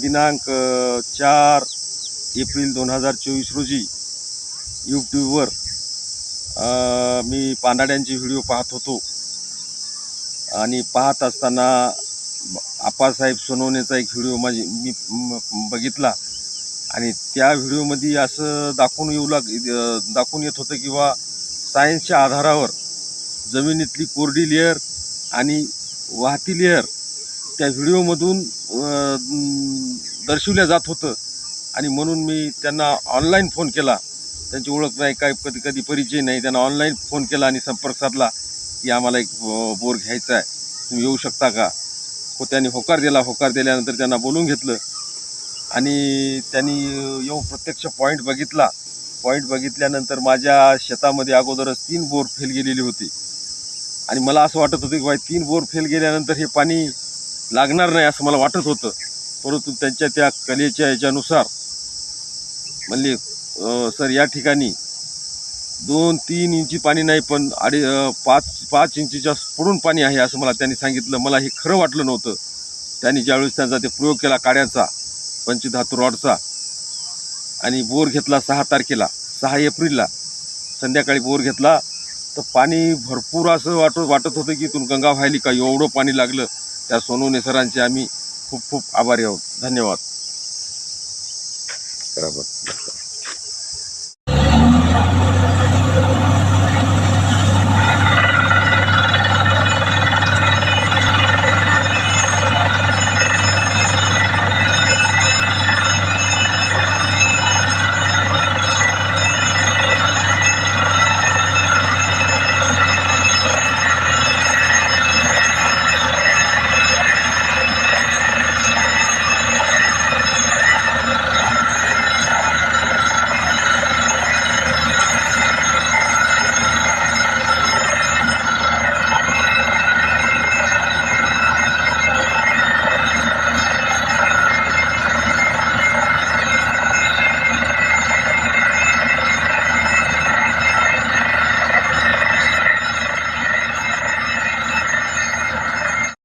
दिनांक 4 एप्रिल 2024 रोजी यूट्यूबवर मी पानाड्यांचे व्हिडिओ पाहत होतो आणि पाहत असताना आप्पासाहेब सोनवणेचा एक व्हिडिओ मी बघितला आणि त्या व्हिडिओमध्ये असं दाखवून येत होतं किंवा सायन्सच्या आधारावर जमिनीतली कोरडी लेअर आणि वाहती लेअर त्या व्हिडिओमधून दर्शवल्या जात होतं आणि म्हणून मी त्यांना ऑनलाईन फोन केला. त्यांची ओळख नाही, काय कधी परिचय नाही. त्यांना ऑनलाईन फोन केला आणि संपर्क साधला की आम्हाला एक बोर घ्यायचा आहे, तुम्ही येऊ शकता का? त्यांनी होकार दिला. होकार दिल्यानंतर त्यांना बोलून घेतलं आणि त्यांनी येऊन प्रत्यक्ष पॉईंट बघितला. पॉईंट बघितल्यानंतर माझ्या शेतामध्ये अगोदरच 3 बोर फेल गेलेली होती आणि मला असं वाटत होतं की बाई 3 बोर फेल गेल्यानंतर हे पाणी लागणार नाही असं मला वाटत होतं. परंतु त्यांच्या त्या कलेच्या याच्यानुसार म्हणले सर या ठिकाणी 2-3 इंची पाणी नाही पण 5 इंचीच्या पुढून पाणी आहे असं मला त्यांनी सांगितलं. मला हे खरं वाटलं नव्हतं. त्यांनी ज्यावेळेस त्यांचा ते प्रयोग केला काड्याचा पंचधातू रॉडचा आणि बोर घेतला 6 एप्रिलला संध्याकाळी बोर घेतला तर पाणी भरपूर असं वाटत होतं की इथून गंगा व्हायली का, एवढं पाणी लागलं. त्या सोनवणे सरांचे आम्ही खूप खूप आभारी आहोत. धन्यवाद. बरोबर.